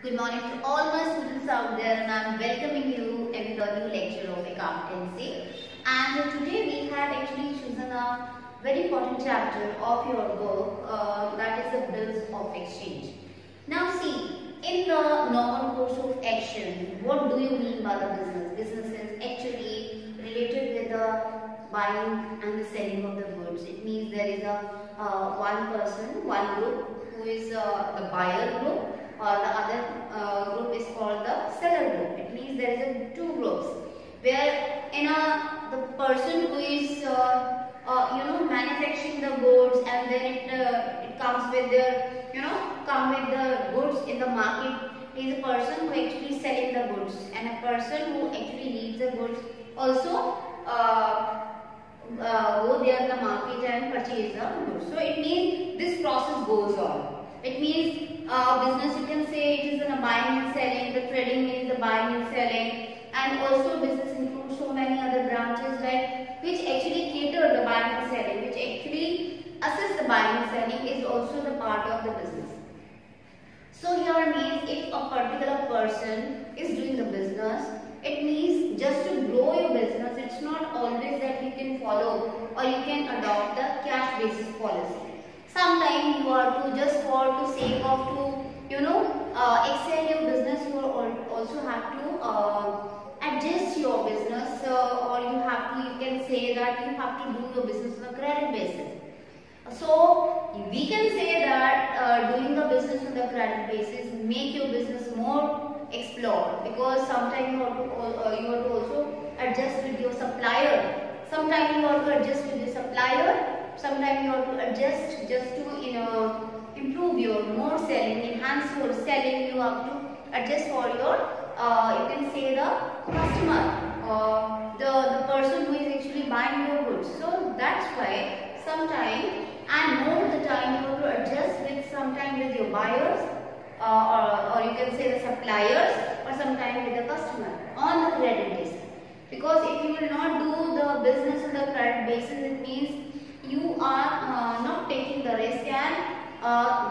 Good morning to all my students out there, and I'm welcoming you in the new lecture of accountancy. And today we have actually chosen a very important chapter of your book, that is the bills of exchange. Now see, in the normal course of action, what do you mean by the business? Business is actually related with the buying and the selling of the goods. It means there is a one person, one group who is the buyer group, or the other group is called the seller group. It means there is two groups where the person who is manufacturing the goods, and then it comes with the come with the goods in the market, is a person who actually selling the goods, and a person who actually needs the goods also go there in the market and purchase the goods. So it means this process goes on. It means business, you can say it is in a buying and selling. The trading means the buying and selling, and also business includes so many other branches like which actually cater the buying and selling, which actually assist the buying and selling, is also the part of the business. So here means if a particular person is doing the business, it means just to grow your business, it's not always that you can follow or you can adopt the cash basis policy. Sometimes you are to just for sake of to excel your business, you also have to adjust your business, or you can say that you have to do your business on a credit basis. So we can say that doing the business on the credit basis make your business more explored, because sometimes you have to also adjust with your supplier. Sometimes you have to adjust with your supplier. Sometimes you have to adjust just to improve your more selling, enhance your selling. You have to adjust for your you can say the customer, the person who is actually buying your goods. So that's why sometimes and more of the time you have to adjust with sometimes with your buyers, or you can say the suppliers, or sometimes with the customer on the credit basis. Because if you will not do the business on the credit basis, it means you are not taking the risk, and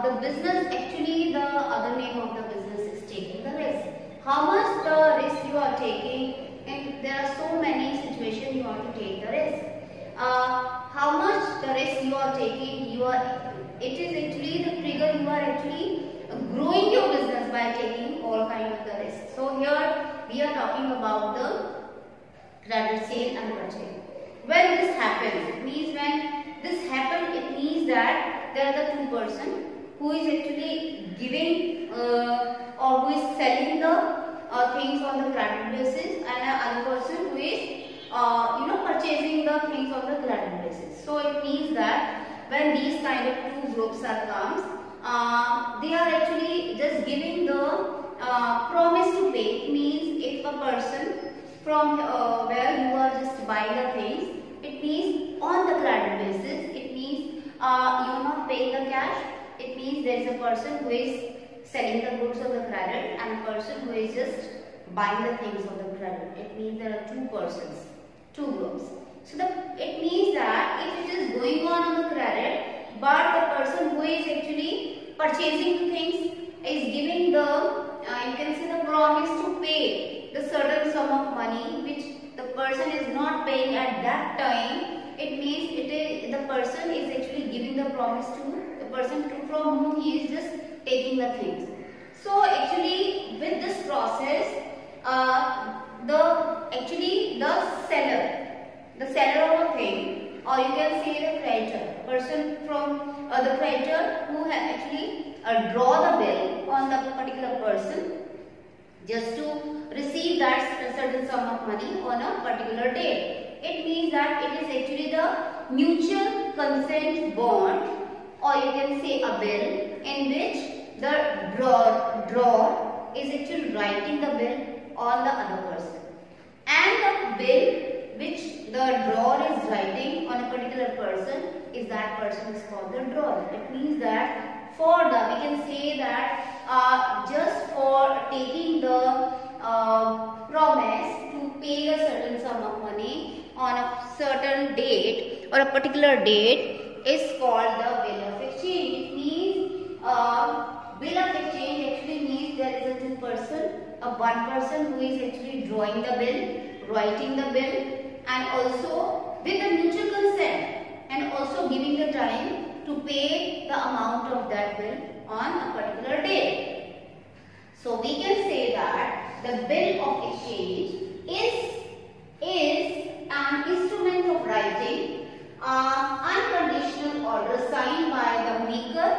the business, actually the other name of the business is taking the risk. How much the risk you are taking, and there are so many situations you want to take the risk. How much the risk you are taking, it is actually the trigger. You are actually growing your business by taking all kind of the risk. So here we are talking about the credit sale and purchase. When this happens, it means it means that there are the two person who is actually giving or who is selling the things on the credit basis, and another person who is purchasing the things on the credit basis. So it means that when these kind of two groups are comes, they are actually just giving the promise to pay. It means if a person from where you are just buying the things, it means on the credit basis, it means you are not paying the cash. It means there is a person who is selling the goods on the credit, and a person who is just buying the things on the credit. It means there are two persons, two groups. So it means that if it is going on the credit, but the person who is actually purchasing the things is giving the you can say the promise to pay the certain sum of money, which the person is not paying at that time. It means the person is actually giving the promise to the person from whom he is just taking the things. So actually with this process, the seller of a thing, or you can say the creditor, person from the creditor who actually draw the bill on the particular person just to receive that certain sum of money on a particular date. It means that it is actually the mutual consent bond, or you can say a bill, in which the drawer is actually writing the bill on the other person, and the bill which the drawer is writing on a particular person, is that person is called the drawer. It means that we can say that just for taking the promise to pay a certain sum of money on a certain date or a particular date is called the bill of exchange. It means bill of exchange actually means there is a one person who is actually drawing the bill, writing the bill, and also with the mutual consent, and also giving the time to pay the amount of that bill on a particular day. So we can say that the bill of exchange is an instrument of writing unconditional order signed by the maker,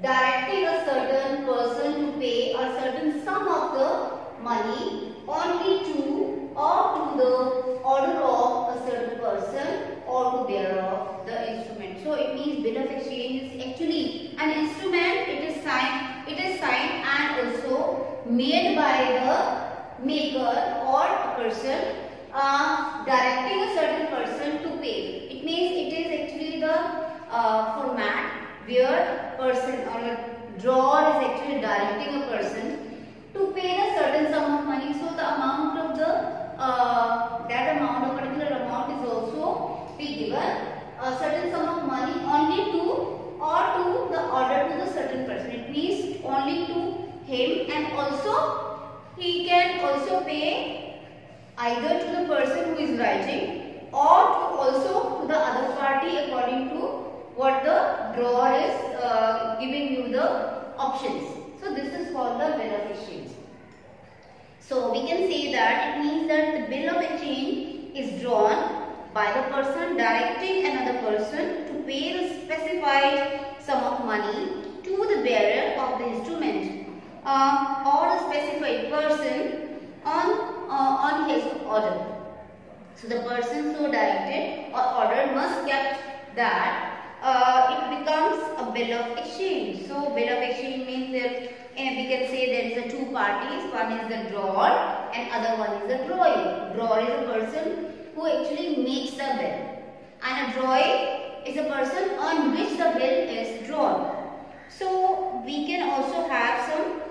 directing a certain person to pay a certain sum of the money only to or to the order of a certain person or to bearer of the instrument. So it means bill of exchange is actually an instrument. It is signed and also made by the maker or a person directing a certain person to pay. It means it is actually the format where person or a drawer is actually directing a person to pay a certain sum of money. So the amount of the a particular amount is also be given a certain sum of money only to or to the order to the certain person. It means only to him, and also he can also pay either to the person who is writing or to also to the other party according to what the drawer is giving you the options. So this is called the bill of exchange. So we can say that it means that the bill of exchange is drawn by the person directing another person to pay the specified sum of money to the bearer of the instrument or the specified person on his order. So the person so directed or ordered must kept that it becomes a bill of exchange. So bill of exchange means that we can say there is two parties. One is the drawer and other one is the drawee. Drawer is a person who actually makes the bill, and a drawee is a person on which the bill is drawn. So we can also have some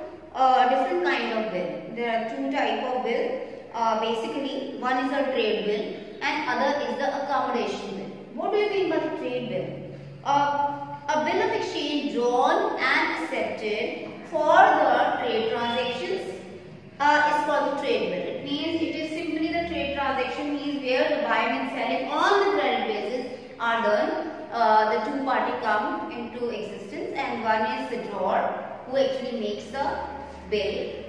different kind of bill. There are two type of bill. Basically, one is a trade bill and other is the accommodation bill. What do you mean by the trade bill? A bill of exchange drawn and accepted for the trade transactions is called the trade bill. It means it is simply the trade transaction means where the buying and selling on the credit basis are done. The two party come into existence, and one is the drawer who actually makes the bill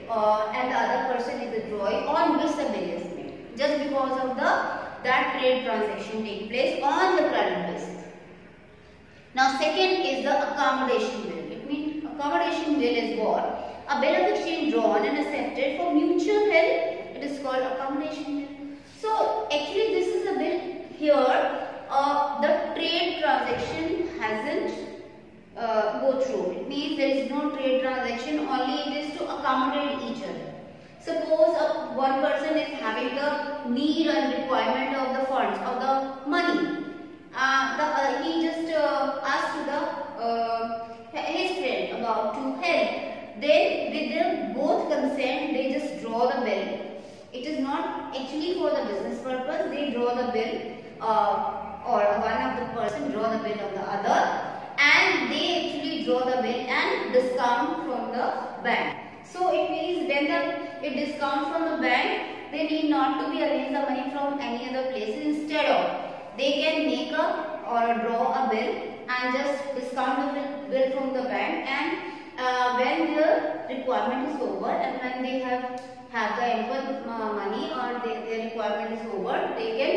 and the other person is the drawee on which the bill is made. Just because of that trade transaction take place on the credit basis. Now second is the accommodation bill. It means accommodation bill is what? A bill of exchange drawn and accepted for mutual help. It is called accommodation bill. So actually this is a bill here. The trade transaction hasn't go through. It means there is no trade transaction, only it is to accommodate each other. Suppose one person is having the need and requirement of the funds, of the money. He just asked to his friend about to help. Then with them both consent, they just draw the bill. It is not actually for the business purpose. They draw the bill or one of the person draw the bill of the other, and they actually draw the bill and discount from the bank. So it means when it discounts from the bank, they need not to be arrange the money from any other places. Instead of, they can make draw a bill and just discount the bill from the bank, and when the requirement is over and when they have the ample money or their requirement is over, they can,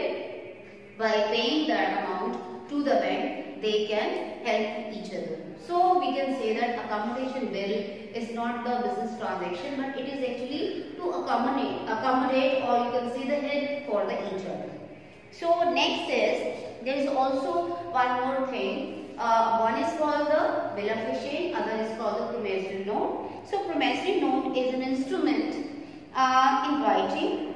by paying that amount to the bank, they can help each other. So we can say that accommodation bill is not the business transaction, but it is actually to accommodate, or you can say the help for the each other. So next is, there is also one more thing. One is called the bill of exchange, other is called the promissory note. So promissory note is an instrument in writing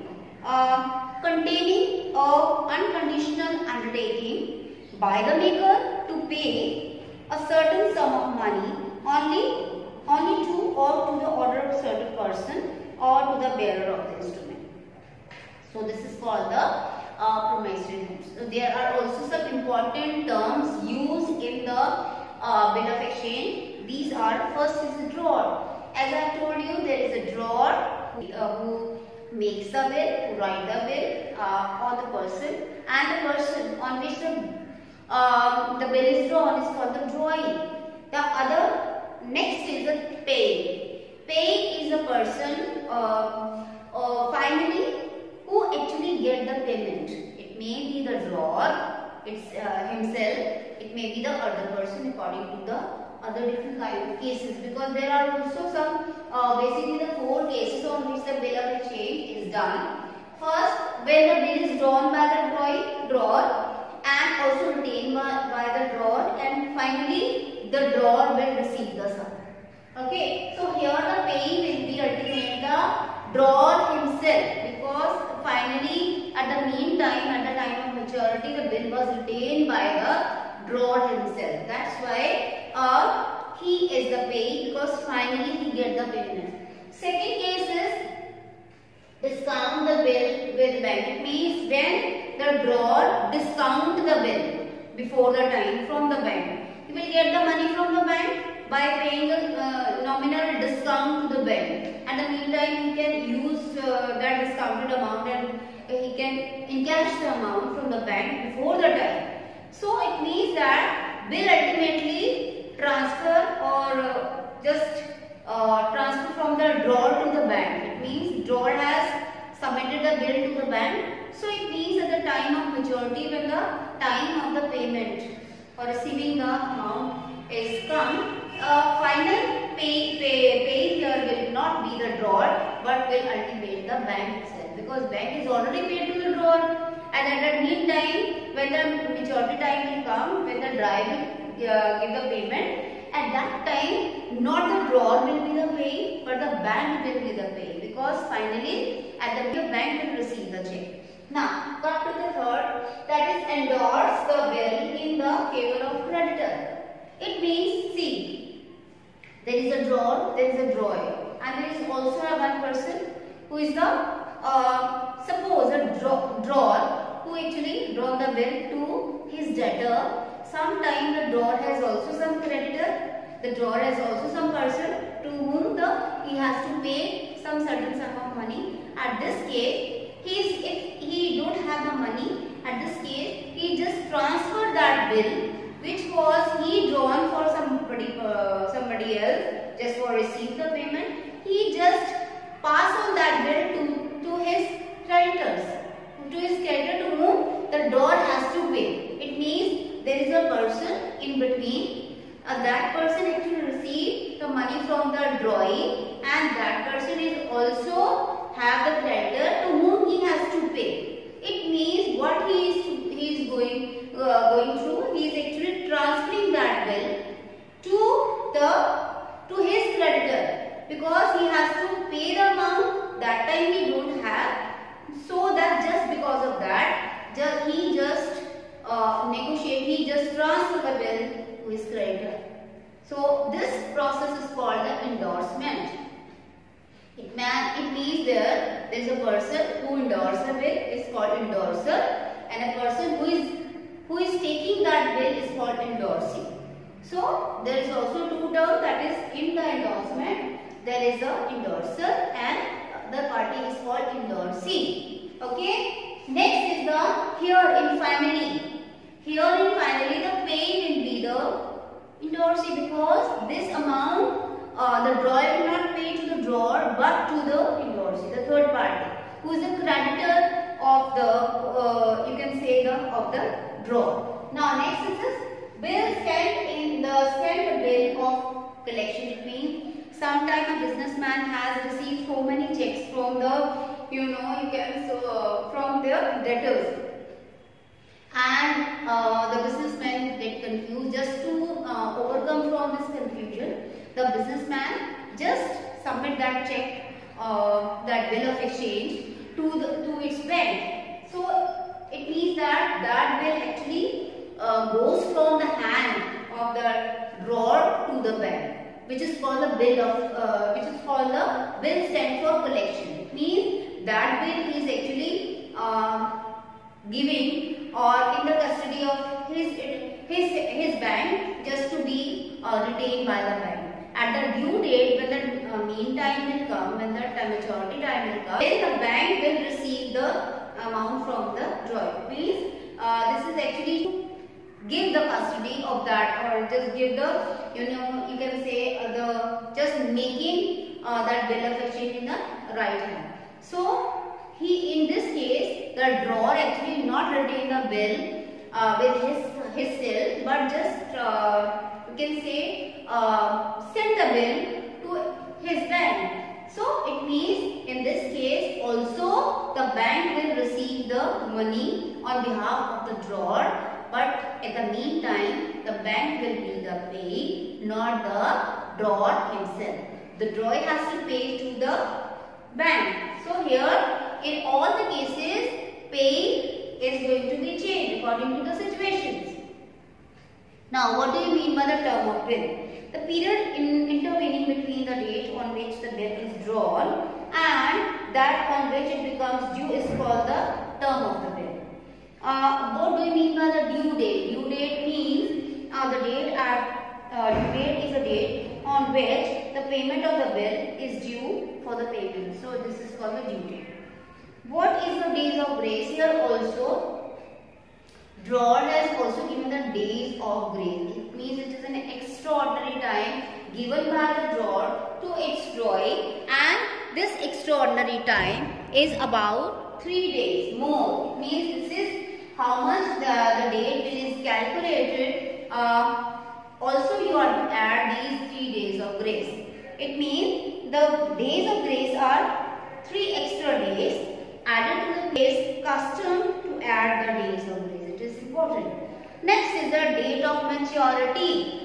containing an unconditional undertaking by the maker to pay a certain sum of money only to or to the order of a certain person or to the bearer of the instrument. So this is called the promissory notes. So there are also some important terms used in the bill of exchange. These are, first is the drawer. As I have told you, there is a drawer who makes the bill, who write the bill, or the person, and the person on which the bill is drawn is called the drawee. The other next is the payee. Payee is a person finally who actually get the payment. It may be the drawer, it's himself, it may be the other person according to the other different kind of cases, because there are also some basically the 4 cases on which the bill of exchange is done. First, when the bill is drawn by the drawer and also retained by the drawer, and finally the drawer will receive the sum. Okay, so here the payee will be ultimately the drawer himself, because finally at the meantime, at the time of maturity, the bill was retained by the drawer himself. That's why he is the payee, because finally he gets the payment. Second case is discount the bill with bank. It means when the drawer discount the bill before the time from the bank. He will get the money from the bank by paying a nominal discount to the bank. At the meantime, he can use that discounted amount and he can encash the amount from the bank before the time. So it means that bill ultimately transfer or just transfer from the drawer to the bank. It means drawer has submitted the bill to the bank. So it means at the time of maturity, when the time of the payment or receiving the amount is come, final pay here will not be the drawer but will ultimate the bank itself, because bank is already paid to the drawer. And at the meantime, when the maturity time will come, when the driver will give the payment, at that time not the drawer will be the payee but the bank will be the payee, because finally at the bank will receive the check. Now come to the third, that is endorse the bill in the favor of creditor. It means, see, there is a drawer, there is a drawer, and there is also a one person who is the suppose a drawer who actually drawn the bill to his debtor. Sometime the drawer has also some creditor. The drawer has also some person to whom he has to pay some certain sum of money. At this case, if he don't have the money, at this case he just transferred that bill which was he drawn for somebody else just for receive the payment. He just pass on that bill to his creditors, to whom the drawer has to pay. It means there is a person in between. That person actually received the money from the drawee, and that person is also have the creditor to whom he has to pay. It means what he is going through, he is actually transferring that bill to his creditor, because he has to pay the amount that time he don't have. So that just because of that, he just he just transfer the bill to his creditor. So this process is called the endorsement. It means there is a person who endorses a bill is called endorser, and a person who is taking that bill is called endorsee. So there is also two terms, that is in the endorsement there is a endorser and the party is called endorsee. Okay. Next is the here in family. Here in family the payee will be the endorsee, because this amount the drawer will not pay to the drawer but to the endorsee, the third party, who is the creditor of the you can say of the drawer. Now next is this bill sent bill of collection. It means sometime a businessman has received so many checks from the from their debtors, and the businessman get confused. Just to overcome from this confusion, the businessman just submit that check, that bill of exchange to its bank. So it means that bill actually goes from the hand of the drawer to the bank, which is called the bill sent for collection. It means that bill is actually giving or in the custody of his bank just to be retained by the bank. At the due date, when the meantime will come, when the maturity time will come, then the bank will receive the amount from the drawer. Means this is actually to give the custody of that, or just give the, you can say the just making that bill of exchange in the right hand. So in this case, the drawer actually not retain the bill with his self, but just you can say send the bill to his bank. So it means in this case also the bank will receive the money on behalf of the drawer, but in the meantime the bank will be the pay, not the drawer himself. The drawer has to pay to the bank. So here in all the cases pay is going to be changed according to the situations. Now what do you mean by the term of bill? The period intervening between the date on which the bill is drawn and that on which it becomes due is called the term of the bill. What do you mean by the due date? Due date means due date is a date on which the payment of the bill is due for the payment. So this is called the due date. What is the days of grace? Here also drawer has also given the days of grace. It means it is an extraordinary time given by the drawer to its drawee, and this extraordinary time is about 3 days more. It means this is how much the date is calculated. Also you have to add these 3 days of grace. It means the days of grace are 3 extra days added to the days custom to add the days of grace. It is important. Next is the date of maturity.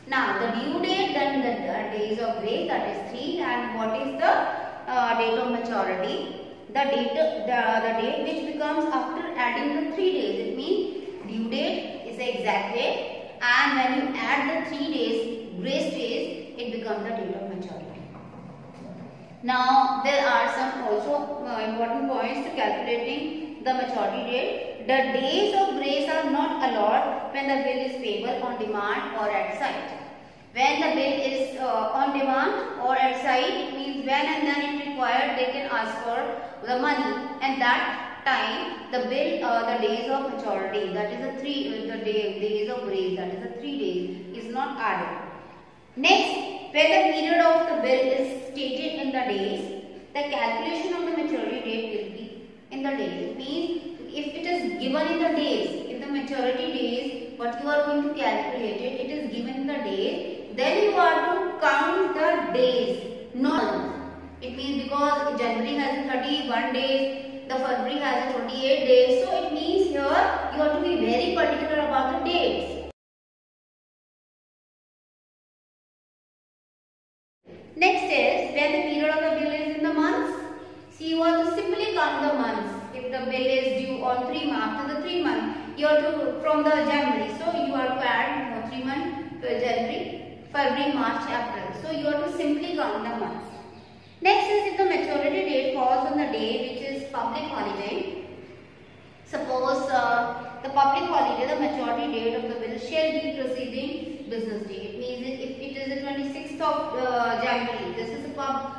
Now the due date, then the days of grace, that is 3, and what is the date of maturity? The date which becomes after adding the 3 days. It means due date is the exact date, and when you add the 3 days grace days, it becomes the date of maturity. Now there are some also important points to calculating the maturity date. The days of grace are not allowed when the bill is payable on demand or at sight. When the bill is on demand or at sight, it means when and then it required, they can ask for the money, and that time the bill, the days of maturity, that is the days of grace, that is the 3 days, is not added. Next, when the period of the bill is stated in the days, the calculation of the maturity date will be in the days. It means if it is given in the days, if the maturity days, what you are going to calculate it is given in the days, then you are to count the days, not months. It means because January has 31 days, the February has 28 days, so it means here you have to be very particular about the dates. Next is when the period of the bill is in the months. See, you have to simply count the months. If the bill is due on 3 months, after the 3 months, you have to from the January. So you have to add 3 months to January, February, March, April. So you have to simply count the months. Next is if the maturity date falls on the day which is public holiday. Suppose the public holiday, the maturity date of the bill shall be preceding business day. It means if it is the 26th of January, this is a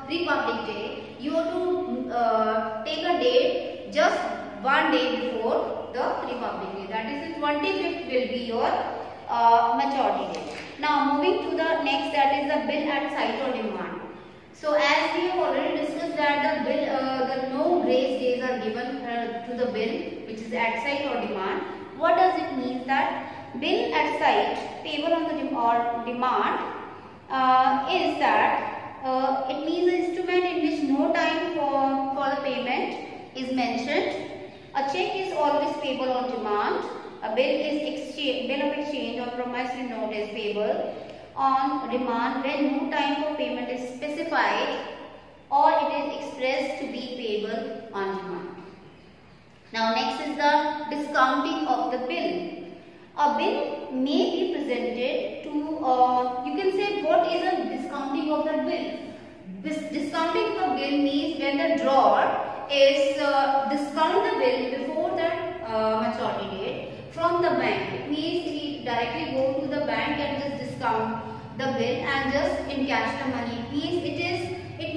Republic Day, you have to take a date just 1 day before the Republic Day. That is the 25th will be your maturity date. Now moving to the next, that is the bill at sight or demand. So as we have already discussed that the bill, the no grace days are given to the bill which is at sight or demand. What does it mean? That bill at sight, payable on the demand, is that it means an instrument in which no time for the payment is mentioned. A check is always payable on demand. A bill of exchange or promissory note is payable on demand when no time for payment is specified or it is expressed to be payable on demand. Now next is the discounting of the bill. A bill may be presented to, you can say what is a discounting of the bill. Discounting the bill means when the drawer is discount the bill before the maturity date from the bank. It means he directly go to the bank and just discount the bill and just encash the money. It means it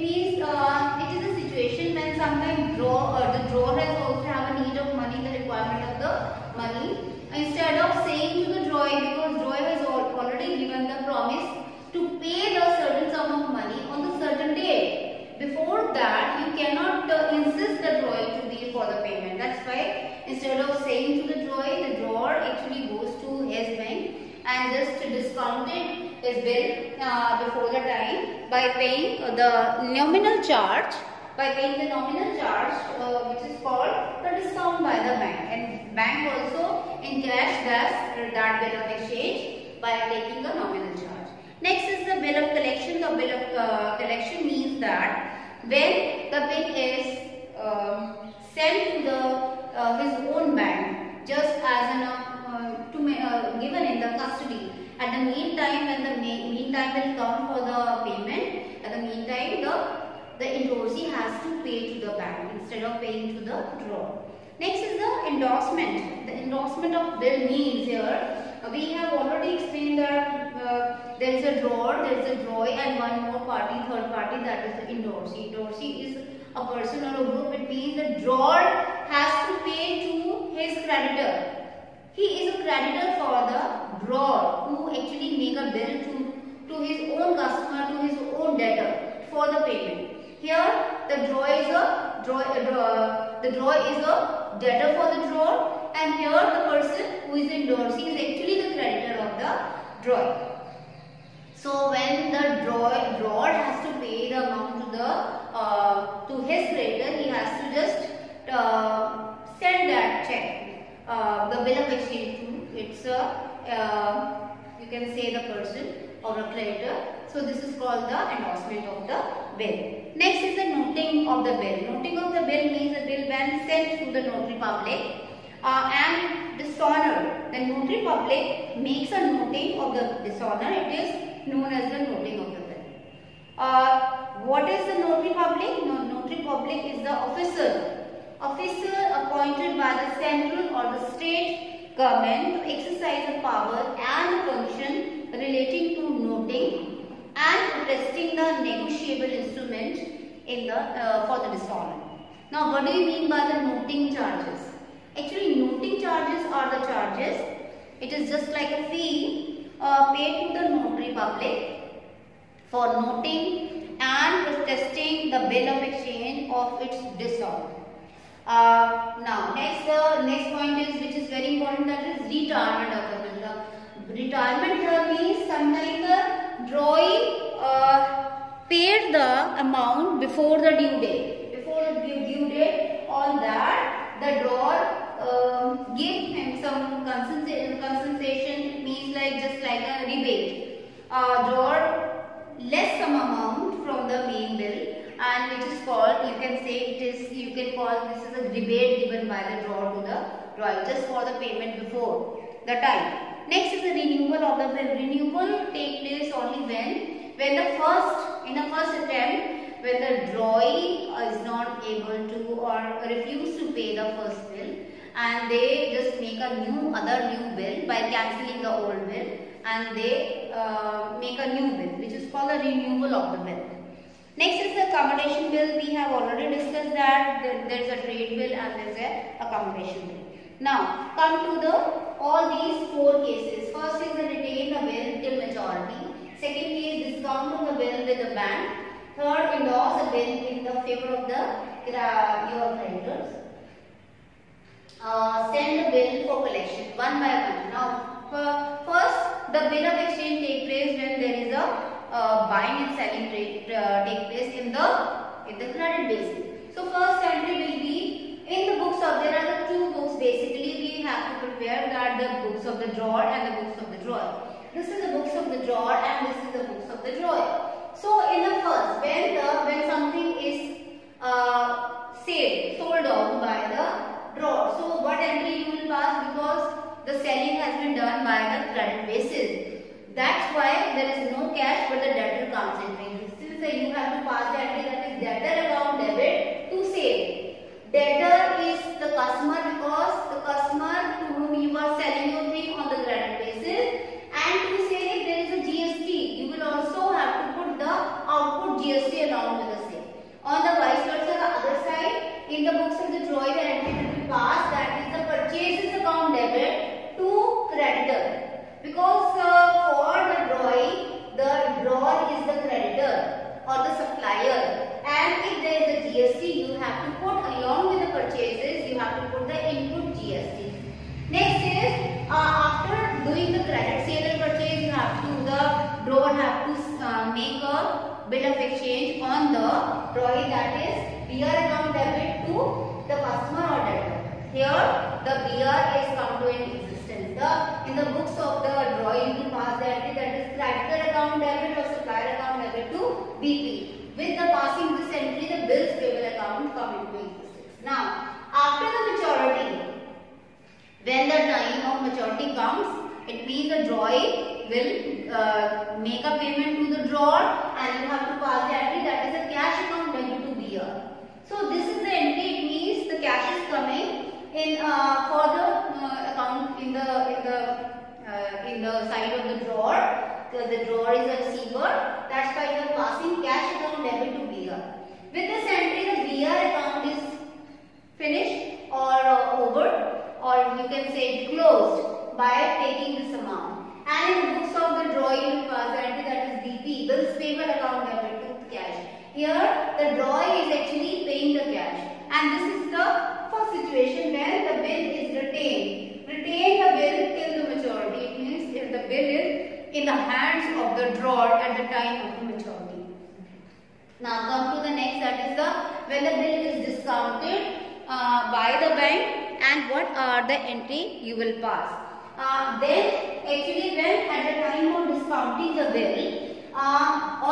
his bill before the time by paying the nominal charge, which is called the discount by the bank, and bank also in cash does that bill of exchange by taking the nominal charge. Next is the bill of collection. The bill of collection means that when the bill is sent to his own bank, just as given in the custody. At the meantime, when the meantime will come for the payment, at the meantime the endorsee has to pay to the bank instead of paying to the drawer. Next is the endorsement. The endorsement of bill means here we have already explained that there is a drawer, there is a drawee, and one more party, third party, that is the endorsee. Endorsee is a person or a group. It means the drawer has to pay to his creditor. He is a creditor for the drawer who actually make a bill to his own customer, to his own debtor for the payment. Here the drawer is a debtor for the drawer, and here the person who is endorsing is actually the creditor of the drawer. So when the drawer has to pay the amount to his creditor, he has to just send that check. The bill of exchange to its you can say the person or a creditor. So this is called the endorsement of the bill. Next is the noting of the bill. Noting of the bill means the bill when sent to the notary public and dishonored. The notary public makes a noting of the dishonor. It is known as the noting of the bill. What is the notary public? Notary public is the officer appointed by the central or the state government to exercise the power and the function relating to noting and protesting the negotiable instrument in the for the dishonor. Now, what do you mean by the noting charges? Actually, noting charges are the charges. It is just like a fee paid to the notary public for noting and protesting the bill of exchange of its dishonor. Now, next point is, which is very important, that is retirement of the bill. Retirement here means sometimes the drawee paid the amount before the due date. Before the due date, on that the drawer give him some compensation, means like just like a rebate. Drawer less some amount from the main bill, and which is called, you can say you can call this is a rebate given by the drawer to the drawee just for the payment before the time. Next is the renewal of the bill. Renewal take place only when the first attempt, when the drawee is not able to or refuse to pay the first bill, and they just make a other new bill by cancelling the old bill, and they make a new bill, which is called the renewal of the bill. Next is the accommodation bill. We have already discussed that there is a trade bill and there is a accommodation bill. Now, come to all these four cases. First is the retain the bill till majority. Second is discount of the bill with the bank. Third, endorse the bill in the favor of your creditors. Send the bill for collection one by one. Now, first, the bill of exchange take place when there is a buying and selling trade take place in the credit basis. So first entry will be in the books of, there are the two books basically we have to prepare, that the books of the drawer and the books of the drawer. This is the books of the drawer and this is the books of the drawer. So in the first, when something is sold out by the drawer, so what entry you will pass, because the selling has been done by the credit basis. That's why there is no cash, but the debtor comes in. Still say you have to pass the entry, that is debtor account debit to sale. Debtor is the customer, because the customer to whom you are selling your thing on the credit basis, and to say if there is a GST, you will also have to put the output GST along with the sale. On the vice versa, the other side, in the books of the drawee, the entry will be passed, that is the purchases account debit to creditor. Because for the drawee, the drawer is the creditor or the supplier, and if there is a GST, you have to put along with the purchases, you have to put the input GST. Next is after doing the credit sale and purchase, you have to, the drawer bill of exchange on the drawing, that is BR account debit to the customer or debtor. Here the BR is come to an existence. In the books of the drawing you pass the entry that is creditor account debit or supplier account debit to BP. With the passing this entry, the bills payable account come into existence. Now after the maturity, when the time of maturity comes, it means the drawee will make a payment to the drawer and you have to pass the entry that is a cash account debit to BR. So this is the entry. It means the cash is coming in for the account in the side of the drawer. The drawer is a receiver. That's why you are passing cash account debit to BR. With this entry, the BR account is finished or over, or you can say closed by taking this amount. And in the books of the drawing, you pass the entry that is BP, bills payable account debit to cash. Here, the drawee is actually paying the cash, and this is the first situation when the bill is retained. Retain the bill till the maturity. It means if the bill is in the hands of the drawer at the time of the maturity. Now come to the next, that is the when the bill is discounted by the bank and what are the entry you will pass. Then actually when at the time of discounting the bill,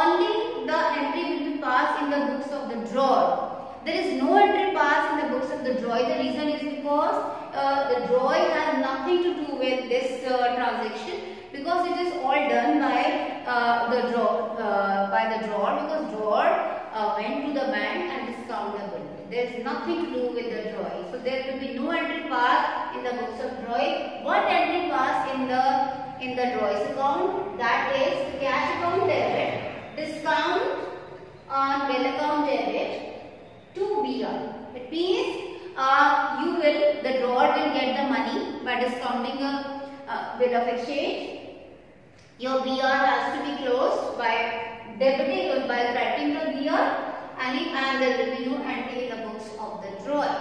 only the entry will be passed in the books of the drawer. There is no entry passed in the books of the drawer. The reason is because the drawer has nothing to do with this transaction, because it is all done by the drawer, because drawer went to the bank and discount the bill. There is nothing to do with the drawing. So there will be no entry passed in the books of drawing. What entry passed in the drawings account? That is the cash account debit, discount on bill account debit to BR. It means the drawer will get the money by discounting a bill of exchange. Your BR has to be closed by debiting or by crediting the BR, and there will be no entry in the books of the drawer.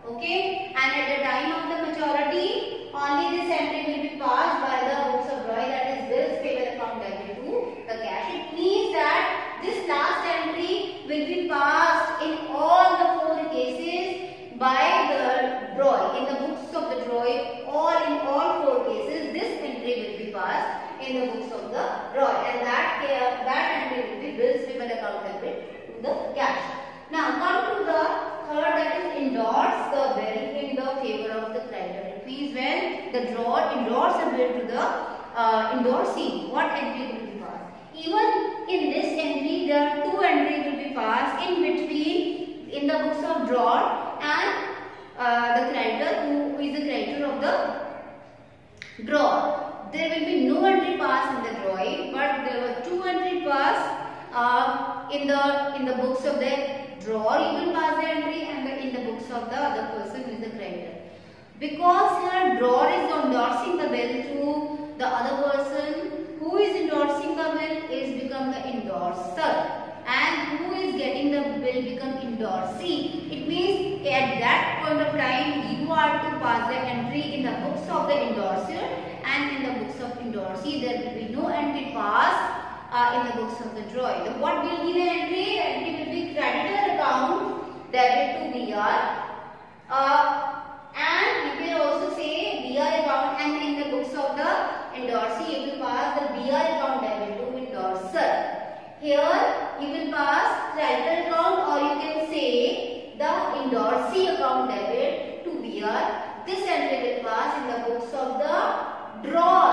Okay, and at the time of the maturity, only this entry will be passed by the books of drawer, that is bills payable account debit to the cash. It means that this last entry will be passed in all the 4 cases by the drawer. In the books of the drawer, in all 4 cases, this entry will be passed in the books of the drawer, and that entry will be bills payable account debit to the cash. Now come to the third, that is endorse the bill in the favor of the creditor. It means when the drawer endorses a bill to the endorsee, what entry will be passed? Even in this entry, there are 2 entries will be passed in between in the books of drawer and the creditor who is the creditor of the drawer. There will be no entry passed in the drawing, but there were 2 entry passed in the books of the drawer. You will pass the entry, and in the books of the other person who is the creditor. Because here drawer is endorsing the bill to the other person, who is endorsing the bill is become the endorser, and who is getting the bill become endorsee. It means at that point of time you are to pass the entry in the books of the endorser, and in the books of endorsee there will be no entry passed in the books of the drawer. What will be the entry? Entry will be creditor account debit to BR, and you can also say BR account, and in the books of the endorsee you will pass the BR account debit to endorser. Here you will pass creditor account, or you can say the endorsee account debit to BR. This entry will pass in the books of the drawer,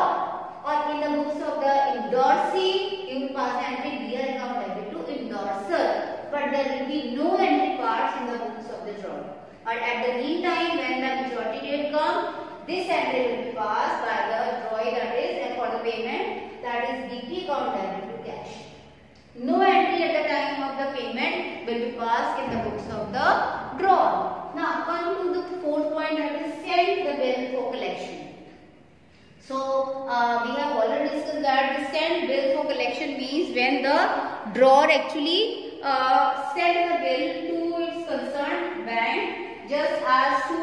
or in the books of the endorsee you will pass the entry BR account debit to endorser, but there will be no entry passed in the books of the drawer. But at the meantime, when the maturity date comes, this entry will be passed by the drawer, that is for the payment, that is BP account debit to cash. No entry at the time of the payment will be passed in the books of the drawer. Now come to the 4th point, that is send the bill for collection. So we have already discussed that the send bill for collection means when the drawer actually send the bill to its concerned bank, just as to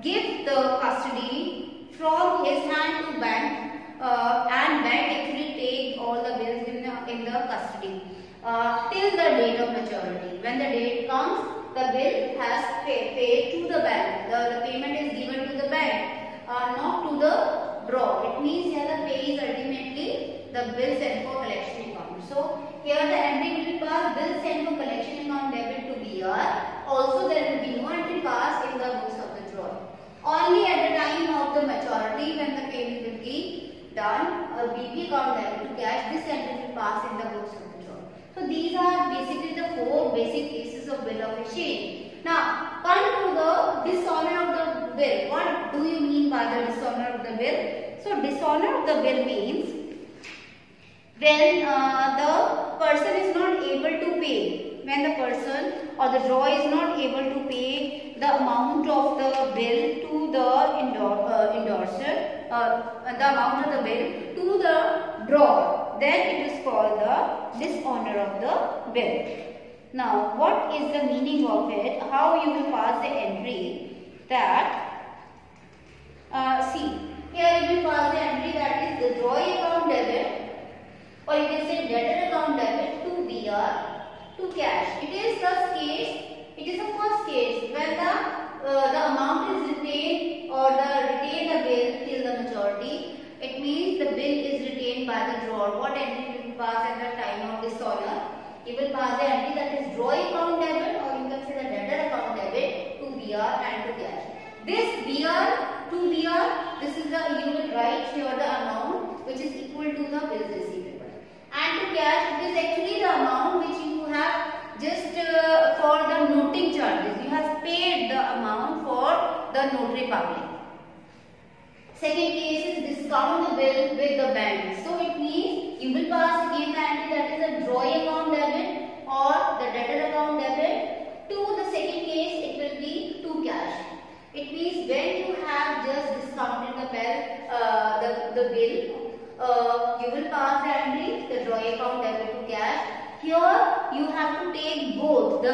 give the custody from his hand to bank, and bank actually take all the bills in the custody. till the date of maturity. When the date comes, the bill has paid to the bank. The payment is given to the bank, not to the drawer. It means here the pay is ultimately the bill sent for collection account. So here the entry will be passed, bill sent for collection account debit to BR. Also there will be no entry passed in the books of the drawer. Only at the time of the maturity, when the payment will be done, a BP account debit to cash, this entry will pass in the books of the drawer. So these are basically the 4 basic cases of bill of exchange. Now come to the dishonor of the bill. What do you mean by the dishonor of the bill? So dishonor of the bill means when the person is not able to pay, when the person or the drawer is not able to pay the amount of the bill to the endorser, the amount of the bill to the drawer, then it is called the dishonor of the bill. Now, what is the meaning of it? How you will pass the entry? That see, here you will pass the entry that is the drawing account debit, or you can say debtor account debit to BR to cash. It is the case. It is the first case when the amount is retained or retain the bill till the maturity. It means the bill is retained by the drawer. What entry will pass at the time of dishonor? You will pass the entry that is drawing account debit, or you can say the debtor account debit to BR and to cash. This BR to BR, this is the, you will write here the amount which is equal to the bills receivable. And to cash, it is actually the amount which you have just for the noting charges. You have paid the amount for the notary public. Second case is discount the bill with the bank. So it means you will pass again the entry that is a drawing account debit or the debtor account debit. To the second case, it will be to cash. It means when you have just discounted the bill, you will pass the entry, the drawing account debit to cash. Here you have to take both the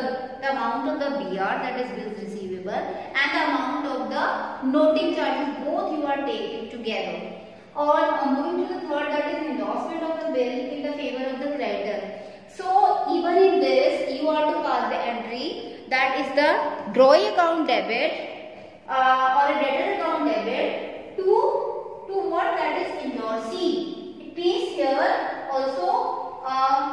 amount of the BR, that is bills receivable, and the amount of the noting charges. Both you are taking together. Or moving to the third, that is endorsement of the bill in the favor of the creditor. So even in this, you are to pass the entry that is the drawing account debit or a debtor account debit to what, that is endorsee. It means here also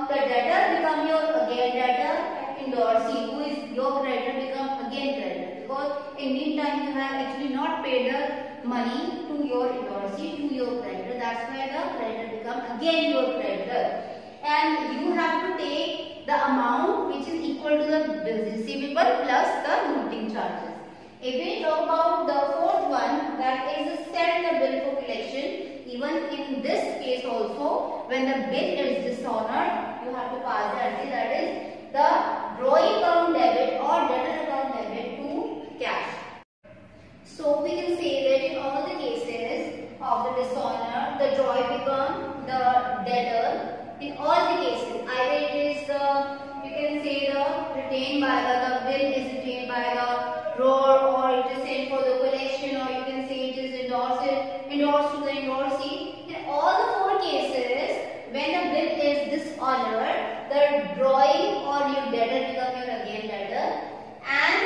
the debtor become your again debtor, and endorsee who is your creditor become again creditor, because in meantime you have actually not paid the money to your endorsee, to your creditor. That's why the creditor become again your creditor, and you have to take the amount which is equal to the bills receivable plus the noting charges. If we talk about the fourth one, that is send the bill for collection. Even in this case also, when the bill is dishonored, you have to pass the entry that is the drawing account debit or debtor account debit to cash. So we can say that in all the cases of the dishonor, the drawer become the debtor. In all the cases, either it is you can say the retained by the bill is retained by the drawer, or it is sent for the collection, or you can say it is endorsed to the endorsee. In all the 4 cases, when the bill is dishonored, the drawing or your debtor become your again debtor, and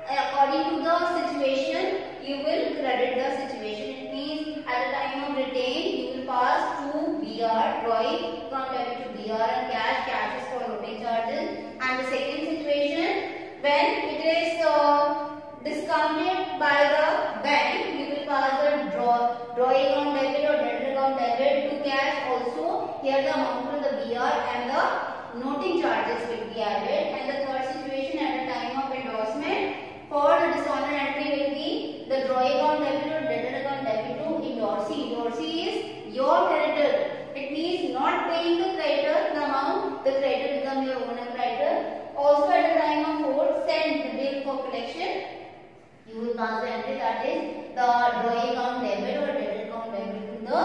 according to the situation, you will credit the situation. It means at the time of retain, you will pass to BR, drawing account debit to BR, and cash is for noting charges. And the second situation, when it is discounted by the bank, you will pass the drawing account debit or debtor account debit to cash. Also, here the amount of the BR and the noting charges will be added. And the third situation, at the time of endorsement, for the dishonor entry will be the drawing account debit or debtor account debit to endorsee. Endorsee is your creditor. It means not paying the creditor the amount, the creditor becomes your owner creditor. Also at the time of fourth, send the bill for collection. You will pass the entry that is the drawing account debit or debtor account debit to the,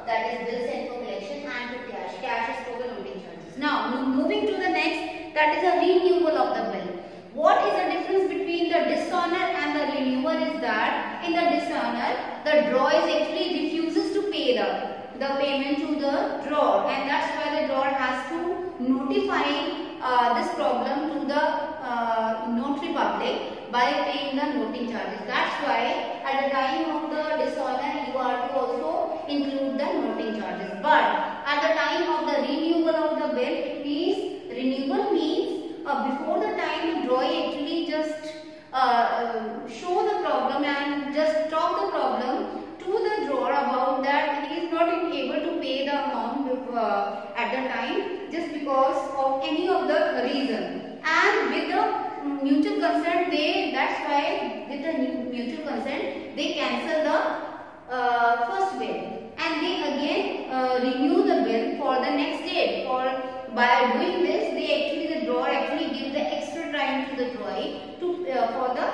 that is bill sent for collection, and to cash. Cash is for the noting charges. Now moving to the next, that is a renewal of the bill. What is the difference between the dishonor and the renewal is that in the dishonor, the drawer actually refuses to pay the payment to the drawer, and that's why the drawer has to notifying this problem to the notary public by paying the noting charges. That's why at the time of the dishonor you are to also include the noting charges. But at the time of the renewal of the bill, it means renewal means before the time the drawee actually just show the problem and just talk the problem to the drawer about that he is not able to pay the amount at the time just because of any of the reason. And with the mutual consent, that's why with the mutual consent they cancel the first bill and they again renew the bill for the next date. By doing this, the drawer actually gives the extra time to the drawee for the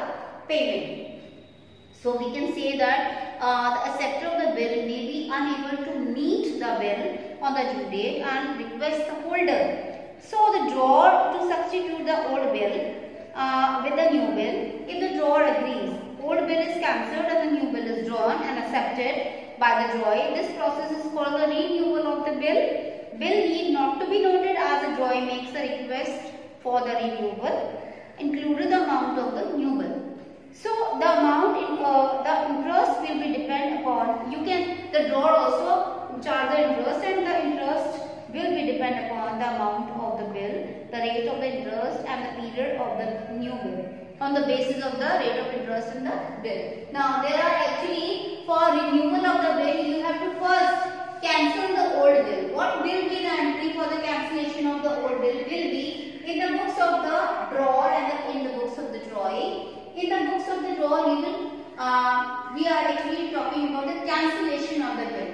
payment. So we can say that the acceptor of the bill may be unable to meet the bill on the due date and request the holder. So the drawer to substitute the old bill with the new bill. If the drawer agrees, old bill is cancelled and the new bill is drawn and accepted by the drawee. This process is called the renewal of the bill. Bill need not to be noted as the drawee makes a request for the renewal, included the amount of the new bill. So the amount in the interest will be depend upon, the drawer also charge the interest and the interest will be depend upon the amount of the bill, the rate of the interest and the period of the new bill on the basis of the rate of interest in the bill. Now there are actually for renewal of the bill you have to first cancel the old bill. What will be the entry for the cancellation of the old bill will be in the books of the drawer and in the books of the drawee. In the books of the drawer, we are actually talking about the cancellation of the bill.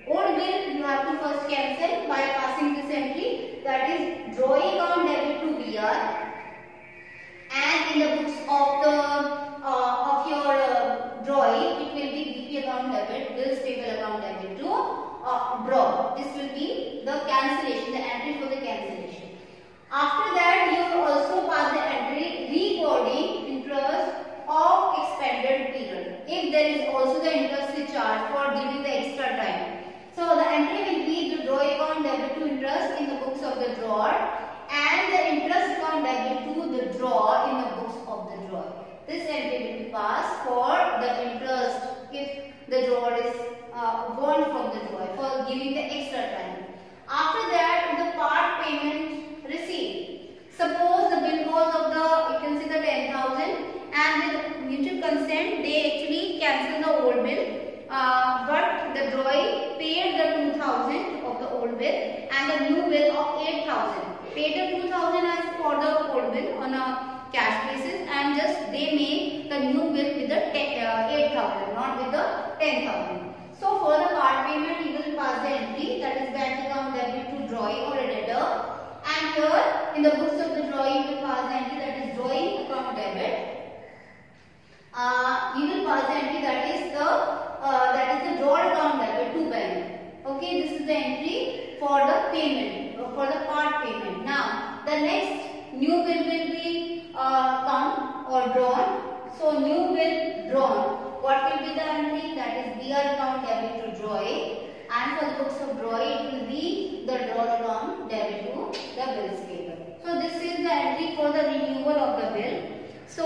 Old bill you have to first cancel by passing this entry, that is drawee account debit to BR, and in the books of your drawee it will be BP account debit, bills payable account debit to draw. This will be the cancellation, the entry for the cancellation. After that, you will also pass the entry recording interest of expended period. If there is also the interest is charged for giving the extra time. So the entry will be the drawee account debit to interest in the books of the drawer and the interest account debit to the drawer in the books of the drawer. This entry will be passed for the interest if the drawer is gone from the drawer for giving the extra time. After that, the part payment received. Suppose the bill was of the, you can see the 10,000 and with mutual consent they actually cancel the old bill, but the drawee paid the 2,000 of the old bill and the new bill of 8,000. Paid the 2,000 as for the old bill on a cash basis and just they make the new bill with the 8,000, not with the 10,000. So for the part payment you will pass the entry, that is bank account debit to drawee or a debtor, and here in the books of the drawee you will pass the entry, that is drawee account debit. You will pass the entry, that is the drawer account debit to bank. Okay, this is the entry for the payment, for the part payment. Now the next new bill will be come or drawn. So new bill drawn. What will be the entry? That is BR account debit to drawee, and for the books of drawee it will be the drawer account debit to the bills payable. So this is the entry for the renewal of the bill. So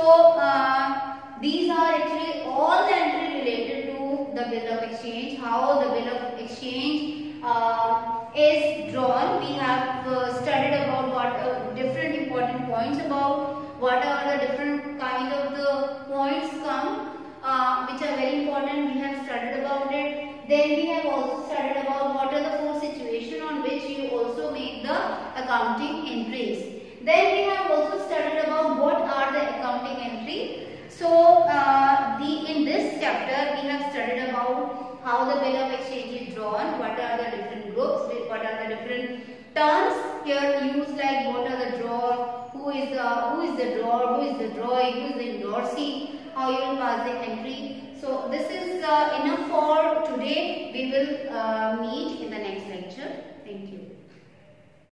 these are actually all the entry related to the bill of exchange. How the bill of exchange is drawn. We have studied about what different important points about what are the different kind of the points come which are very important. We have studied about it. Then we have also studied about what are the 4 situations on which you also make the accounting entries. Then we have also studied about what are the accounting entries. So in this chapter we have studied about how the bill of exchange is drawn, what are the different groups, what are the different terms here used, like what are the drawer, who is the drawer, who is the drawee, who is the endorsee, how you will pass the entry. So this is enough for today. We will meet in the next lecture. Thank you.